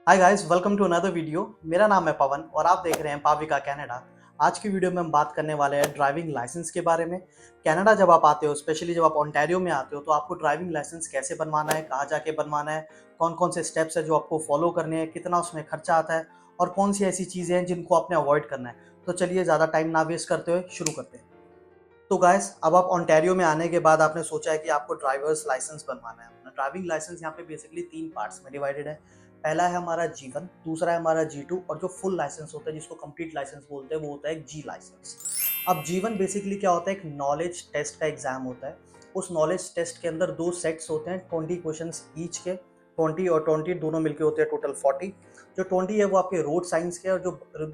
Hi guys, welcome to another video. मेरा नाम है पवन और आप देख रहे हैं पाविका कनाडा। आज की वीडियो में हम बात करने वाले हैं ड्राइविंग लाइसेंस के बारे में। कनाडा जब आप आते हो, स्पेशली जब आप ओंटारियो में आते हो, तो आपको ड्राइविंग लाइसेंस कैसे बनवाना है, कहाँ जाके बनवाना है, कौन कौन से स्टेप्स है जो आपको फॉलो करने हैं, कितना उसमें खर्चा आता है और कौन सी ऐसी चीज़ें हैं जिनको आपने अवॉइड करना है। तो चलिए ज़्यादा टाइम ना वेस्ट करते हुए शुरू करते हैं। तो गाइस, अब आप ओंटारियो में आने के बाद आपने सोचा है कि आपको ड्राइवर्स लाइसेंस बनवाना है। अपना ड्राइविंग लाइसेंस यहाँ पे बेसिकली 3 पार्ट्स में डिवाइडेड है। पहला है हमारा G1, दूसरा है हमारा G2 और जो फुल लाइसेंस होता है जिसको कंप्लीट लाइसेंस बोलते हैं वो होता है G लाइसेंस। अब G1 बेसिकली क्या होता है, एक नॉलेज टेस्ट का एग्जाम होता है। उस नॉलेज टेस्ट के अंदर 2 सेट्स होते हैं 20 क्वेश्चंस ईच के। 20 और 20 दोनों मिलके होते हैं टोटल 40। जो 20 है वो आपके रोड साइंस के और जो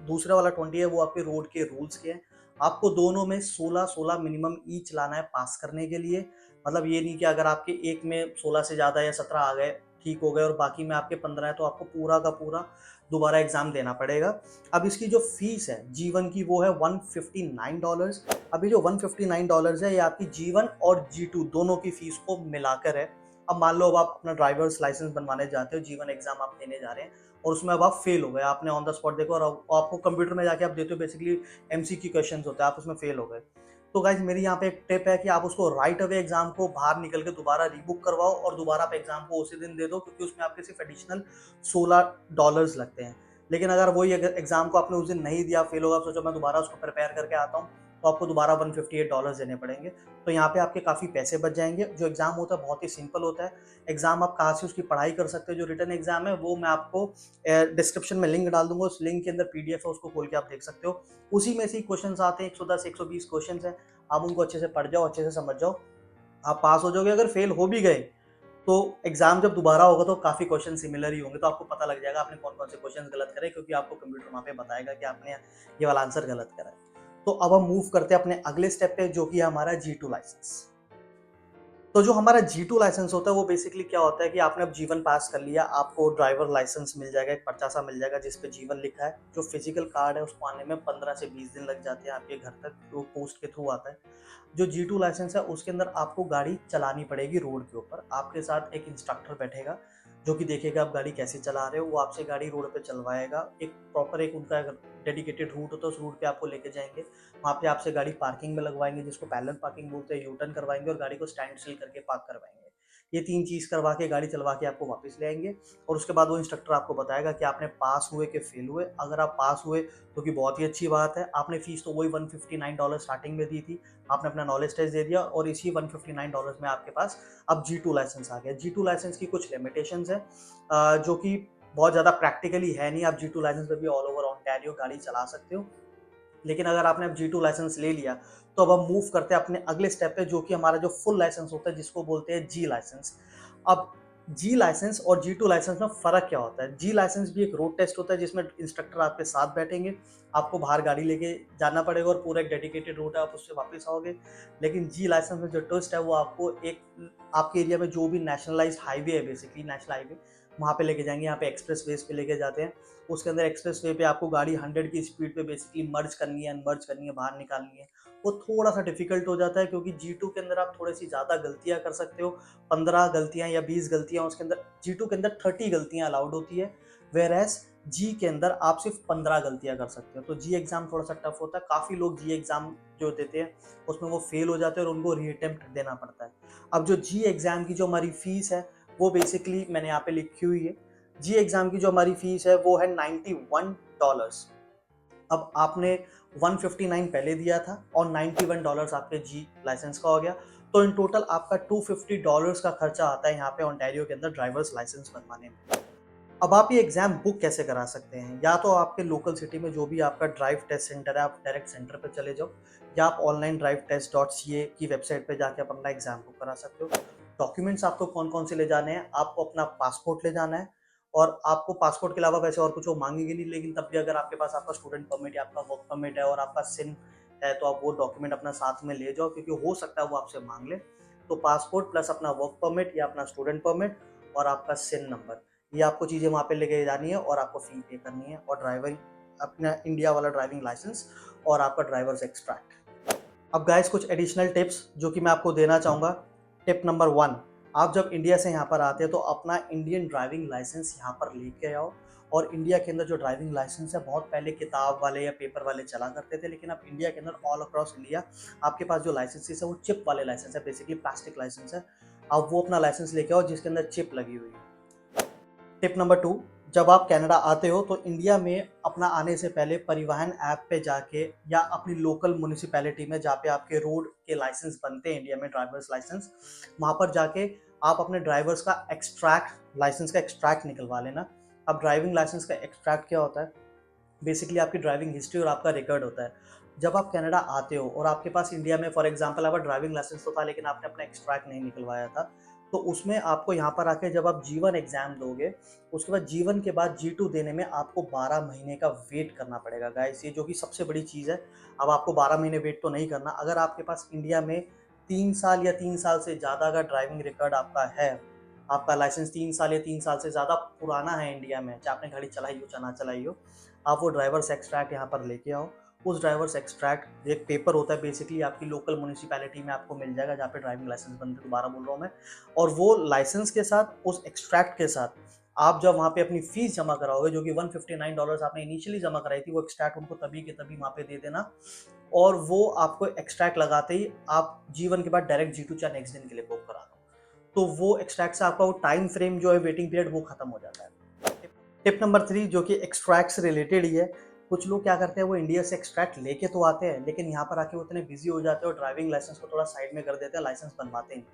दूसरा वाला 20 है वो आपके रोड के रूल्स के हैं। आपको दोनों में 16-16 मिनिमम ईच लाना है पास करने के लिए। मतलब ये नहीं कि अगर आपके एक में 16 से ज़्यादा या 17 आ गए, ठीक हो गए, और बाकी में आपके 15 है, तो आपको पूरा का पूरा दोबारा एग्जाम देना पड़ेगा। अब इसकी जो फीस है G1 की वो है $159। अभी जो $159 है ये आपकी G1 और G2 दोनों की फीस को मिलाकर है। अब मान लो अब आप अपना ड्राइवर्स लाइसेंस बनवाने जाते हो, G1 एग्जाम आप देने जा रहे हैं और उसमें अब आप फेल हो गए, आपने ऑन द स्पॉट देखो और आपको कंप्यूटर में जाके आप देते हो, बेसिकली एमसीक्यू क्वेश्चंस होते हैं, आप उसमें फेल हो गए। तो गाइज मेरी यहाँ पे एक टिप है कि आप उसको राइट अवे एग्जाम को बाहर निकल के दोबारा रीबुक करवाओ और दोबारा आप एग्जाम को उसी दिन दे दो, क्योंकि उसमें आपके सिर्फ एडिशनल $16 लगते हैं। लेकिन अगर वही एग्जाम को आपने उस दिन नहीं दिया, फेल होगा, सोचो मैं दोबारा उसको प्रिपेयर करके आता हूँ, तो आपको दोबारा $158 देने पड़ेंगे। तो यहाँ पे आपके काफ़ी पैसे बच जाएंगे। जो एग्जाम होता है बहुत ही सिंपल होता है। एग्जाम आप कहाँ से उसकी पढ़ाई कर सकते हो, जो रिटर्न एग्जाम है वो मैं आपको डिस्क्रिप्शन में लिंक डाल दूंगा। उस लिंक के अंदर पीडीएफ है, उसको खोल के आप देख सकते हो। उसी में से ही क्वेश्चन आते हैं, 110 120 क्वेश्चन है। आप उनको अच्छे से पढ़ जाओ, अच्छे से समझ जाओ, आप पास हो जाओगे। अगर फेल हो भी गए तो एग्जाम जब दोबारा होगा तो काफी क्वेश्चन सिमिलर ही होंगे, तो आपको पता लग जाएगा आपने कौन कौन से क्वेश्चन गलत करे, क्योंकि आपको कंप्यूटर वहां पे बताएगा कि आपने ये वाला आंसर गलत करा है। तो अब हम मूव करते हैं अपने अगले स्टेप पे, जो कि है हमारा G2 लाइसेंस। तो जो हमारा G2 लाइसेंस होता है वो बेसिकली क्या होता है कि आपने अब G1 पास कर लिया, आपको ड्राइवर लाइसेंस मिल जाएगा, एक पर्चा सा मिल जाएगा जिस पे G1 लिखा है। जो फिजिकल कार्ड है उसको आने में 15 से 20 दिन लग जाते हैं आपके घर तक, वो पोस्ट के थ्रू आता है। जो G2 लाइसेंस है उसके अंदर आपको गाड़ी चलानी पड़ेगी रोड के ऊपर। आपके साथ एक इंस्ट्रक्टर बैठेगा जो कि देखेगा आप गाड़ी कैसे चला रहे हो, वो आपसे गाड़ी रोड पे चलवाएगा। एक प्रॉपर एक उनका डेडिकेटेड रूट होता है, उस रूट पे आपको लेके जाएंगे। वहाँ पे आपसे गाड़ी पार्किंग में लगवाएंगे, जिसको पैरेलल पार्किंग बोलते हैं, यू टर्न करवाएंगे और गाड़ी को स्टैंड स्टिल करके पार्क करवाएंगे। ये 3 चीज़ करवा के गाड़ी चलवा के आपको वापस ले आएंगे और उसके बाद वो इंस्ट्रक्टर आपको बताएगा कि आपने पास हुए कि फेल हुए। अगर आप पास हुए तो कि बहुत ही अच्छी बात है, आपने फीस तो वही $159 स्टार्टिंग में दी थी, आपने अपना नॉलेज टेस्ट दे दिया और इसी $159 में आपके पास अब G2 लाइसेंस आ गया। G2 लाइसेंस की कुछ लिमिटेशंस है जो कि बहुत ज़्यादा प्रैक्टिकली है नहीं। आप G2 लाइसेंस पे भी ऑल ओवर ऑन्टारियो गाड़ी चला सकते हो। लेकिन अगर आपने अब G2 लाइसेंस ले लिया तो अब हम मूव करते हैं अपने अगले स्टेप पे, जो कि हमारा जो फुल लाइसेंस होता है जिसको बोलते हैं G लाइसेंस। अब G लाइसेंस और G2 लाइसेंस में फ़र्क क्या होता है? G लाइसेंस भी एक रोड टेस्ट होता है जिसमें इंस्ट्रक्टर आपके साथ बैठेंगे, आपको बाहर गाड़ी लेके जाना पड़ेगा और पूरा एक डेडिकेटेड रूट है, आप उससे वापस आओगे। लेकिन G लाइसेंस में जो ट्विस्ट है वो आपको एक आपके एरिया में जो भी नेशनलाइज्ड हाईवे है, बेसिकली नेशनल हाईवे, वहाँ पे लेके जाएंगे। यहाँ पे एक्सप्रेस वेज पे लेके जाते हैं। उसके अंदर एक्सप्रेस वे पे आपको गाड़ी 100 की स्पीड पे बेसिकली मर्ज करनी है, अनमर्ज करनी है, बाहर निकालनी है। वो थोड़ा सा डिफिकल्ट हो जाता है क्योंकि G2 के अंदर आप थोड़ी सी ज़्यादा गलतियाँ कर सकते हो। 15 गलतियाँ या 20 गलतियाँ उसके अंदर, G2 के अंदर 30 गलतियाँ अलाउड होती है, वेर एज G के अंदर आप सिर्फ 15 गलतियाँ कर सकते हो। तो G एग्जाम थोड़ा सा टफ होता है। काफ़ी लोग G एग्जाम जो देते हैं उसमें वो फेल हो जाते हैं और उनको रीअटेम्प्ट देना पड़ता है। अब जो G एग्जाम की जो हमारी फीस है वो बेसिकली मैंने यहाँ पे लिखी हुई है। G एग्जाम की जो हमारी फीस है वो है $91। अब आपने 159 पहले दिया था और $91 आपके G लाइसेंस का हो गया। तो इन टोटल आपका $250 का खर्चा आता है यहाँ पे ओंटारियो के अंदर ड्राइवर्स लाइसेंस बनवाने में। अब आप ये एग्जाम बुक कैसे करा सकते हैं? या तो आपके लोकल सिटी में जो भी आपका ड्राइव टेस्ट सेंटर है, आप डायरेक्ट सेंटर पे चले जाओ, या आप ऑनलाइन ड्राइव टेस्ट .ca की वेबसाइट पे जाके आप अपना एग्जाम बुक करा सकते हो। डॉक्यूमेंट्स आपको कौन कौन से ले जाने हैं? आपको अपना पासपोर्ट ले जाना है और आपको पासपोर्ट के अलावा वैसे और कुछ वो मांगेंगे नहीं, लेकिन तब भी अगर आपके पास आपका स्टूडेंट परमिट या आपका वर्क परमिट है और आपका सिन है तो आप वो डॉक्यूमेंट अपना साथ में ले जाओ, क्योंकि हो सकता है वो आपसे मांग ले। तो पासपोर्ट प्लस अपना वर्क परमिट या अपना स्टूडेंट परमिट और आपका सिन नंबर, ये आपको चीज़ें वहाँ पे लेके जानी है और आपको फ़ी पे करनी है, और ड्राइवर अपना इंडिया वाला ड्राइविंग लाइसेंस और आपका ड्राइवर्स एक्सट्रैक्ट। अब गाइस कुछ एडिशनल टिप्स जो कि मैं आपको देना चाहूँगा। टिप नंबर 1, आप जब इंडिया से यहाँ पर आते हैं तो अपना इंडियन ड्राइविंग लाइसेंस यहाँ पर लेके आओ। और इंडिया के अंदर जो ड्राइविंग लाइसेंस है बहुत पहले किताब वाले या पेपर वाले चला करते थे, लेकिन अब इंडिया के अंदर ऑल अक्रॉस इंडिया आपके पास जो लाइसेंसेस है वो चिप वाले लाइसेंस है, बेसिकली प्लास्टिक लाइसेंस है। आप वो अपना लाइसेंस लेके आओ जिसके अंदर चिप लगी हुई है। टिप नंबर 2, जब आप कनाडा आते हो तो इंडिया में अपना आने से पहले परिवहन ऐप पे जाके या अपनी लोकल म्यूनिसिपैलिटी में जहाँ पे आपके रोड के लाइसेंस बनते हैं इंडिया में, ड्राइवर्स लाइसेंस, वहाँ पर जाके आप अपने ड्राइवर्स का एक्सट्रैक्ट, लाइसेंस का एक्सट्रैक्ट निकलवा लेना। अब ड्राइविंग लाइसेंस का एक्सट्रैक्ट क्या होता है? बेसिकली आपकी ड्राइविंग हिस्ट्री और आपका रिकॉर्ड होता है। जब आप कनाडा आते हो और आपके पास इंडिया में फॉर एग्जांपल आपका ड्राइविंग लाइसेंस तो था लेकिन आपने अपना एक्सट्रैक्ट नहीं निकलवाया था, तो उसमें आपको यहाँ पर आके जब आप जीवन एग्जाम दोगे, उसके बाद जीवन के बाद G2 देने में आपको 12 महीने का वेट करना पड़ेगा गाइस, ये जो कि सबसे बड़ी चीज़ है। अब आपको 12 महीने वेट तो नहीं करना। अगर आपके पास इंडिया में 3 साल या 3 साल से ज़्यादा अगर ड्राइविंग रिकॉर्ड आपका है, आपका लाइसेंस 3 साल या 3 साल से ज़्यादा पुराना है इंडिया में, चाहे आपने गाड़ी चलाई हो चाहे ना चलाई हो, आप वो ड्राइवर्स एक्सट्रैक्ट यहाँ पर लेके आओ। उस ड्राइवर्स एक्सट्रैक्ट एक पेपर होता है, बेसिकली आपकी लोकल म्यूनिसिपैलिटी में आपको मिल जाएगा जहाँ पे ड्राइविंग लाइसेंस बनते हैं, दोबारा बोल रहा हूँ मैं। और वो लाइसेंस के साथ, उस एक्सट्रैक्ट के साथ आप जब वहाँ पे अपनी फीस जमा कराओगे, जो कि $159 आपने इनिशियली जमा कराई थी, वो एक्सट्रैक्ट उनको तभी के तभी वहाँ पे दे देना। और वो आपको एक्सट्रैक्ट लगाते ही आप जीवन के बाद डायरेक्ट G2 चाहे नेक्स्ट दिन के लिए बुक करा दो, तो वो एक्सट्रैक्ट से आपका वो टाइम फ्रेम जो है, वेटिंग पीरियड, वो खत्म हो जाता है। टिप नंबर 3 जो कि एक्सट्रैक्ट से रिलेटेड ही है। कुछ लोग क्या करते हैं, वो इंडिया से एक्सट्रैक्ट लेके तो आते हैं लेकिन यहाँ पर आके वो इतने बिजी हो जाते हैं और ड्राइविंग लाइसेंस को थोड़ा साइड में कर देते हैं, लाइसेंस बनवाते हैं।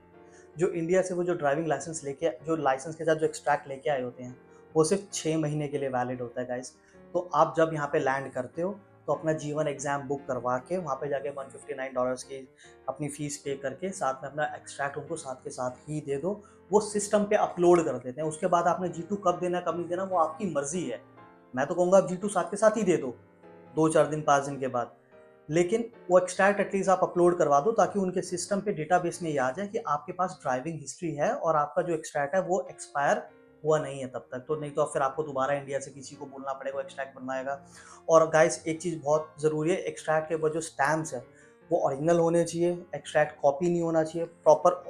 जो इंडिया से वो जो ड्राइविंग लाइसेंस लेके, जो लाइसेंस के साथ जो एक्सट्रैक्ट लेके आए होते हैं, वो सिर्फ 6 महीने के लिए वैलिड होता है गाइस। तो आप जब यहाँ पे लैंड करते हो तो अपना जीवन एग्जाम बुक करवा के वहाँ पे जाके $159 की अपनी फीस पे करके साथ में अपना एक्सट्रैक्ट उनको साथ के साथ ही दे दो। वो सिस्टम पे अपलोड कर देते हैं। उसके बाद आपने G2 कब देना कब नहीं देना वो आपकी मर्जी है। मैं तो कहूँगा आप G2 साथ के साथ ही दे दो, 2-4 दिन 5 दिन के बाद। लेकिन वो एक्सट्रैक्ट एटलीस्ट आप अपलोड करवा दो ताकि उनके सिस्टम पे डेटाबेस में ये आ जाए कि आपके पास ड्राइविंग हिस्ट्री है और आपका जो एक्सट्रैक्ट है वो एक्सपायर हुआ नहीं है तब तक। तो नहीं तो फिर आपको दोबारा इंडिया से किसी को बोलना पड़ेगा, एक्सट्रैक्ट बनवाएगा। और गाइस एक चीज़ बहुत ज़रूरी है, एक्सट्रैक्ट के ऊपर जो स्टैम्प्स है वो ओरिजिनल होने चाहिए, एक्सट्रैक्ट कॉपी नहीं होना चाहिए, प्रॉपर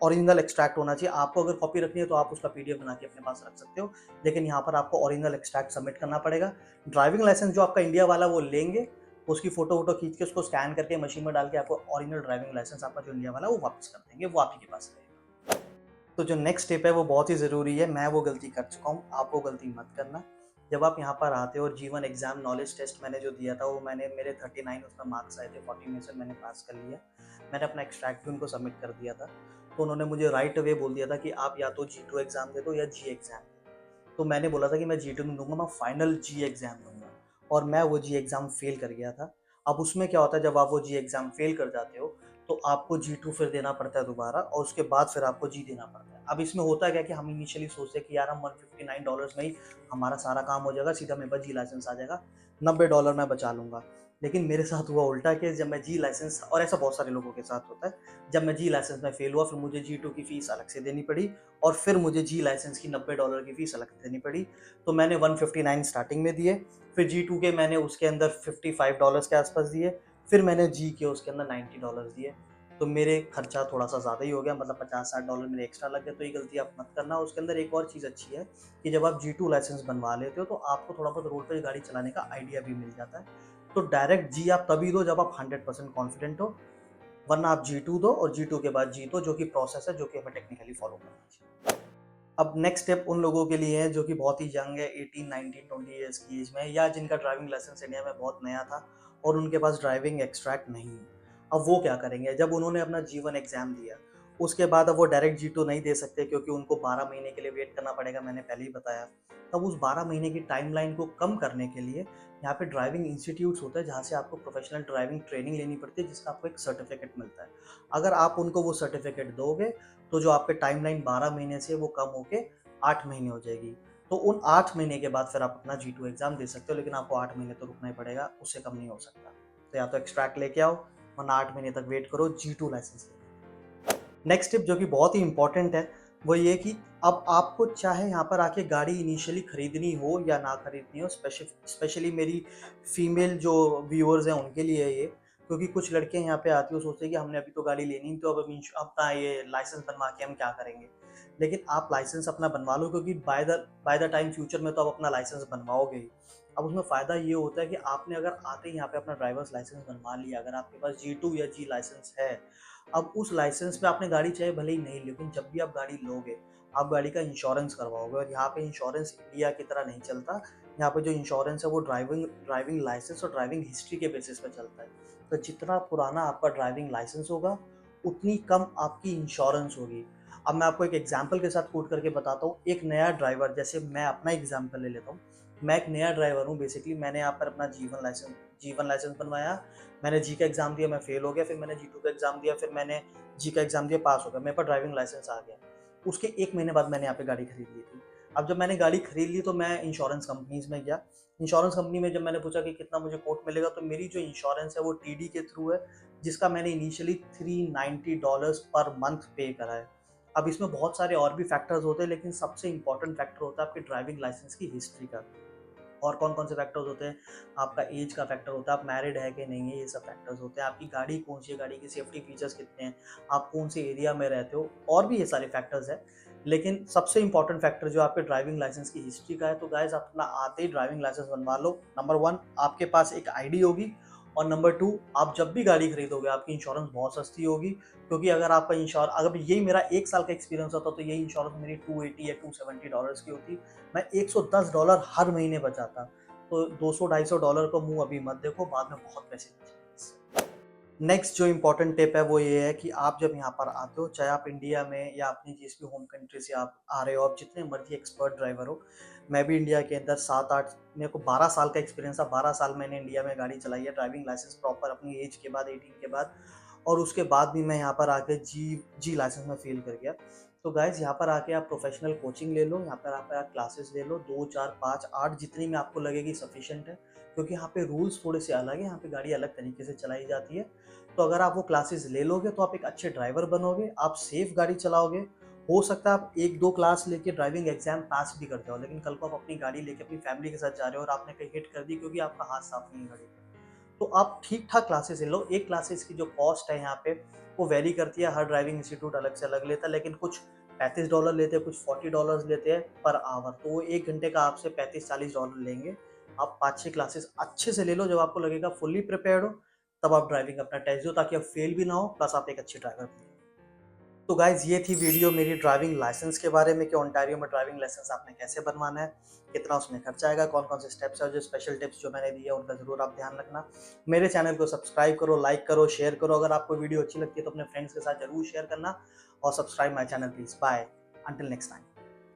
ओरिजिनल एक्सट्रैक्ट होना चाहिए। आपको अगर कॉपी रखनी है तो आप उसका PDF बना के अपने पास रख सकते हो, लेकिन यहाँ पर आपको ओरिजिनल एक्सट्रैक्ट सबमिट करना पड़ेगा। ड्राइविंग लाइसेंस जो आपका इंडिया वाला वो लेंगे, उसकी फोटो वोटो खींच के उसको स्कैन करके मशीन में डाल के आपको ओरिजिनल ड्राइविंग लाइसेंस आपका जो इंडिया वाला वो वापस कर देंगे, वो आप ही के पास रहेगा। तो जो नेक्स्ट स्टेप है वो बहुत ही ज़रूरी है, मैं वो गलती कर चुका हूँ, आप वो गलती मत करना। जब आप यहाँ पर आते हो और जीवन एग्जाम नॉलेज टेस्ट मैंने जो दिया था वो मैंने मेरे 39 उसमें मार्क्स आए थे, 40 में से मैंने पास कर लिया। मैंने अपना एक्सट्रैक्ट भी उनको सबमिट कर दिया था। तो उन्होंने मुझे राइट अवे बोल दिया था कि आप या तो G2 एग्जाम दे दो या G एग्जाम। तो मैंने बोला था कि मैं G2 नहीं दूंगा, मैं फाइनल G एग्जाम दूंगा। और मैं वो G एग्जाम फेल कर गया था। अब उसमें क्या होता है, जब आप वो G एग्जाम फेल कर जाते हो तो आपको G2 फिर देना पड़ता है दोबारा, और उसके बाद फिर आपको G देना पड़ता है। अब इसमें होता है क्या कि हम इनिशियली सोचते हैं कि यार हम $159 में ही हमारा सारा काम हो जाएगा, सीधा मेरे पास G लाइसेंस आ जाएगा, $90 मैं बचा लूंगा। लेकिन मेरे साथ हुआ उल्टा कि जब मैं G लाइसेंस, और ऐसा बहुत सारे लोगों के साथ होता है, जब मैं G लाइसेंस में फेल हुआ फिर मुझे G2 की फीस अलग से देनी पड़ी, और फिर मुझे G लाइसेंस की $90 की फीस अलग से देनी पड़ी। तो मैंने 159 स्टार्टिंग में दिए, फिर G2 के मैंने उसके अंदर $55 के आसपास दिए, फिर मैंने G के उसके अंदर $90 दिए। तो मेरे खर्चा थोड़ा सा ज़्यादा ही हो गया, मतलब $50-60 मेरे एक्स्ट्रा लग गए। तो ये गलती आप मत करना। उसके अंदर एक और चीज़ अच्छी है कि जब आप G2 लाइसेंस बनवा लेते हो तो आपको थोड़ा बहुत रोड पे गाड़ी चलाने का आइडिया भी मिल जाता है। तो डायरेक्ट G आप तभी दो जब आप 100% कॉन्फिडेंट हो, वरना आप G2 दो और G2 के बाद G दो, जो कि प्रोसेस है जो कि हमें टेक्निकली फॉलो करना चाहिए। अब नेक्स्ट स्टेप उन लोगों के लिए है जो कि बहुत ही यंग है, 18, 19, 20 ईयर्स की एज में, या जिनका ड्राइविंग लाइसेंस इंडिया में बहुत नया था और उनके पास ड्राइविंग एक्सट्रैक्ट नहीं है। अब वो क्या करेंगे, जब उन्होंने अपना जीवन एग्जाम दिया उसके बाद अब वो डायरेक्ट G2 नहीं दे सकते क्योंकि उनको 12 महीने के लिए वेट करना पड़ेगा, मैंने पहले ही बताया। तब उस 12 महीने की टाइमलाइन को कम करने के लिए यहाँ पे ड्राइविंग इंस्टीट्यूट्स होते हैं जहाँ से आपको प्रोफेशनल ड्राइविंग ट्रेनिंग लेनी पड़ती है, जिसका आपको एक सर्टिफिकेट मिलता है। अगर आप उनको वो सर्टिफिकेट दोगे तो जो आपके टाइमलाइन 12 महीने से वो कम होके 8 महीने हो जाएगी। तो उन 8 महीने के बाद फिर आप अपना G2 एग्ज़ाम दे सकते हो, लेकिन आपको 8 महीने तो रुकना ही पड़ेगा, उससे कम नहीं हो सकता। तो या तो एक्सट्रैक्ट लेके आओ, वरना 8 महीने तक वेट करो G2 लाइसेंस के लिए। नेक्स्ट टिप जो कि बहुत ही इंपॉर्टेंट है वो ये कि अब आपको चाहे यहाँ पर आके गाड़ी इनिशियली खरीदनी हो या ना खरीदनी हो, स्पेशली मेरी फीमेल जो व्यूअर्स हैं उनके लिए है ये। क्योंकि कुछ लड़कियां यहाँ पे आती है सोचते हैं कि हमने अभी तो गाड़ी लेनी, तो अब अपना ये लाइसेंस बनवा के हम क्या करेंगे। लेकिन आप लाइसेंस अपना बनवा लो, क्योंकि बाय द टाइम फ्यूचर में तो आप अपना लाइसेंस बनवाओगे ही। अब उसमें फ़ायदा ये होता है कि आपने अगर आते ही यहाँ पे अपना ड्राइवर्स लाइसेंस बनवा लिया, अगर आपके पास G2 या जी लाइसेंस है, अब उस लाइसेंस पे आपने गाड़ी चाहे भले ही नहीं, लेकिन जब भी आप गाड़ी लोगे, आप गाड़ी का इंश्योरेंस करवाओगे। और यहाँ पे इंश्योरेंस इंडिया की तरह नहीं चलता। यहाँ पे जो इंश्योरेंस है वो ड्राइविंग ड्राइविंग लाइसेंस और ड्राइविंग हिस्ट्री के बेसिस पे चलता है। तो जितना पुराना आपका ड्राइविंग लाइसेंस होगा, उतनी कम आपकी इंश्योरेंस होगी। अब मैं आपको एक एग्जांपल के साथ कोट करके बताता हूँ। एक नया ड्राइवर, जैसे मैं अपना एग्जांपल ले लेता हूँ। मैं एक नया ड्राइवर हूँ बेसिकली। मैंने यहाँ पर अपना जीवन लाइसेंस बनवाया। मैंने जी का एग्जाम दिया, मैं फेल हो गया। फिर मैंने G2 का एग्जाम दिया, फिर मैंने जी का एग्जाम दिया, पास हो गया, मेरे पास ड्राइविंग लाइसेंस आ गया। उसके 1 महीने बाद मैंने यहाँ पे गाड़ी खरीद ली थी। अब जब मैंने गाड़ी खरीद ली तो मैं इंश्योरेंस कंपनीज में गया। इंश्योरेंस कंपनी में जब मैंने पूछा कि कितना मुझे कोट मिलेगा, तो मेरी जो इंश्योरेंस है वो TD के थ्रू है, जिसका मैंने इनिशियली $390 पर मंथ पे करा है। अब इसमें बहुत सारे और भी फैक्टर्स होते हैं, लेकिन सबसे इंपॉर्टेंट फैक्टर होता है आपकी ड्राइविंग लाइसेंस की हिस्ट्री का। और कौन कौन से फैक्टर्स होते हैं? आपका एज का फैक्टर होता है, आप मैरिड है कि नहीं है, ये सब फैक्टर्स होते हैं। आपकी गाड़ी कौन सी है, गाड़ी की सेफ्टी फीचर्स कितने हैं, आप कौन से एरिया में रहते हो, और भी ये सारे फैक्टर्स हैं। लेकिन सबसे इंपॉर्टेंट फैक्टर जो आपके ड्राइविंग लाइसेंस की हिस्ट्री का है। तो गाइज अपना आते ही ड्राइविंग लाइसेंस बनवा लो। नंबर 1, आपके पास एक ID होगी। और नंबर 2, आप जब भी गाड़ी खरीदोगे आपकी इंश्योरेंस बहुत सस्ती होगी। क्योंकि अगर आपका अगर यही मेरा 1 साल का एक्सपीरियंस होता तो यही इंश्योरेंस मेरी 280 या $270 की होती। मैं $110 हर महीने बचाता। तो 200-250 डॉलर को मुंह अभी मत देखो, बाद में बहुत पैसे बचेंगे। नेक्स्ट जो इम्पोर्टेंट टिप है वो ये है कि आप जब यहाँ पर आते हो, चाहे आप इंडिया में या अपनी जिस भी होम कंट्री से आप आ रहे हो, आप जितने मर्जी एक्सपर्ट ड्राइवर हो। मैं भी इंडिया के अंदर 7-8, मेरे को 12 साल का एक्सपीरियंस है। 12 साल मैंने इंडिया में गाड़ी चलाई है, ड्राइविंग लाइसेंस प्रॉपर अपनी एज के बाद, 18 के बाद। और उसके बाद भी मैं यहाँ पर आके जी लाइसेंस में फेल कर गया। तो गाइज यहाँ पर आके आप प्रोफेशनल कोचिंग ले लो, यहाँ पर आप क्लासेस ले लो, 2, 4, 5, 8 जितनी में आपको लगेगी सफिशिएंट है। क्योंकि यहाँ पे रूल्स थोड़े से अलग है, यहाँ पे गाड़ी अलग तरीके से चलाई जाती है। तो अगर आप वो क्लासेस ले लोगे तो आप एक अच्छे ड्राइवर बनोगे, आप सेफ गाड़ी चलाओगे। हो सकता है आप 1-2 क्लास लेके ड्राइविंग एग्जाम पास भी कर जाओ, लेकिन कल को आप अपनी गाड़ी लेके अपनी फैमिली के साथ जा रहे हो और आपने कहीं हिट कर दी क्योंकि आपका हाथ साफ नहीं है गाड़ी का। तो आप ठीक ठाक क्लासेस ले लो। एक क्लासेस की जो कॉस्ट है यहाँ पे वो वेरी करती है, हर ड्राइविंग इंस्टीट्यूट अलग से अलग लेता है। लेकिन कुछ $35 लेते हैं, कुछ $40 लेते हैं पर आवर। तो वो 1 घंटे का आपसे $35-40 लेंगे। आप 5-6 क्लासेस अच्छे से ले लो, जब आपको लगेगा फुल्ली प्रिपेयर्ड हो, तब आप ड्राइविंग अपना टेस्ट दो, ताकि आप फेल भी ना हो, प्लस आप एक अच्छे ड्राइवर बनो। तो गाइज ये थी वीडियो मेरी ड्राइविंग लाइसेंस के बारे में, कि ओंटारियो में ड्राइविंग लाइसेंस आपने कैसे बनवाना है, कितना उसमें खर्चा आएगा, कौन कौन से स्टेप्स है, और जो स्पेशल टिप्स जो मैंने दिए उनका जरूर आप ध्यान रखना। मेरे चैनल को सब्सक्राइब करो, लाइक करो, शेयर करो। अगर आपको वीडियो अच्छी लगती है तो अपने फ्रेंड्स के साथ जरूर शेयर करना। और subscribe my channel please. Bye, until next time.